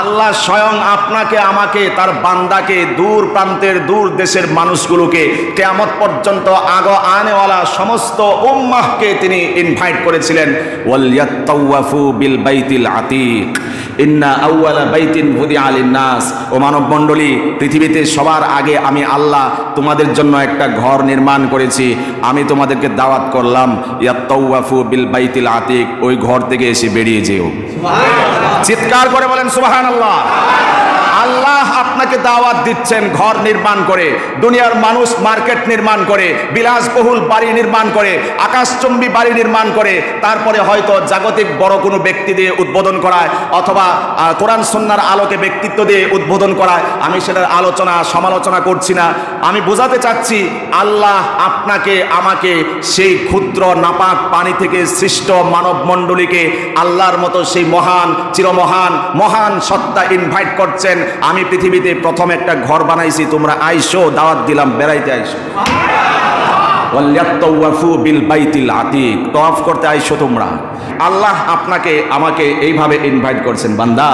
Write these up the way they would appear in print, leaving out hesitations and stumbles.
আল্লাহ স্বয়ং আপনাকে আমাকে তার বান্দাকে দূর প্রান্তের দূর দেশের মানুষগুলোকে কিয়ামত পর্যন্ত আনেওয়ালা সমস্ত উম্মাহকে তিনি ইনভাইট করেছিলেন, ওয়ালিয়াতাওয়াফু বিল বাইতিল আতিক ইন্না আউওয়ালা বাইতিন বুদিআ লিন-নাস। ও মানব মণ্ডলী, পৃথিবীতে সবার আগে আমি আল্লাহ তোমাদের জন্য একটা ঘর নির্মাণ করেছি, আমি তোমাদেরকে দাওয়াত করলাম, ইয়াতাওয়াফু বিল বাইতিল আতিক, ওই ঘর থেকে এসে বেরিয়ে যেও। সুবহানাল্লাহ, চিৎকার করে বলেন সুবহানাল্লাহ। আল্লাহ আপনাকে দাওয়াত দিচ্ছেন ঘর নির্মাণ করে, দুনিয়ার মানুষ মার্কেট নির্মাণ করে, বিলাসবহুল বাড়ি নির্মাণ করে, আকাশচুম্বী বাড়ি নির্মাণ করে, তারপরে হয়তো জাগতিক বড় কোনো ব্যক্তি দিয়ে উদ্বোধন করায় অথবা কোরআন সুন্নাহর আলোকে ব্যক্তিত্ব দিয়ে উদ্বোধন করায়। আমি সেটার আলোচনা সমালোচনা করছি না, আমি বোঝাতে চাচ্ছি আল্লাহ আপনাকে আমাকে সেই ক্ষুদ্র নাপাক পানি থেকে সৃষ্ট মানব মণ্ডলীকে আল্লাহর মতো সেই মহান চিরমহান মহান সত্তা ইনভাইট করছেন। আমি পৃথিবীতে প্রথম একটা ঘর বানাইছি, তোমরা আইসো, দাওয়াত দিলাম, বেড়াইতে আইসো। ওয়ালিয়াতাওয়াফু বিল বাইতিল আতিক, তওয়াফ করতে আইসো তোমরা। আল্লাহ আপনাকে আমাকে এইভাবে ইনভাইট করছেন। বান্দা,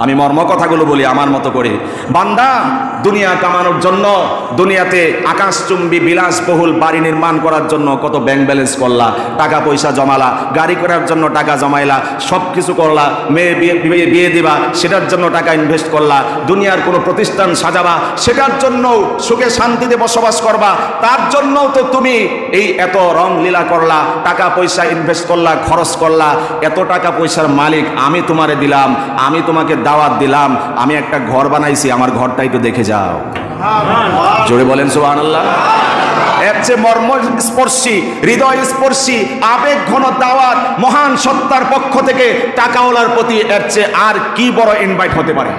আমি মর্ম কথাগুলো বলি আমার মতো করে। বান্দা, দুনিয়া কামানোর জন্য দুনিয়াতে আকাশচুম্বী বিলাসবহুল বাড়ি নির্মাণ করার জন্য কত ব্যাংক ব্যালেন্স করলা, টাকা পয়সা জমালা, গাড়ি করার জন্য টাকা জমাইলা, সব কিছু করলা, মেয়ে বিয়ে দিবা সেটার জন্য টাকা ইনভেস্ট করলা, দুনিয়ার কোনো প্রতিষ্ঠান সাজাবা সেটার জন্য সুখে শান্তিতে বসবাস করবা, তার জন্যও তো তুমি এই এত রং লীলা করলা, টাকা পয়সা ইনভেস্ট করলা, খরচ করলা। এত টাকা পয়সার মালিক আমি তোমারে দিলাম, আমি তোমাকে দাওয়াত দিলাম, আমি একটা ঘর বানাইছি, আমার ঘরটা একটু দেখে যাও। জোরে বলেন সুবহানাল্লাহ। এর চেয়ে মর্মস্পর্শী, হৃদয় স্পর্শী, আবেগ ঘন দাওয়াত মহান সত্তার পক্ষ থেকে টাকাওয়ালার প্রতি এর চেয়ে আর কি বড় ইনভাইট হতে পারে?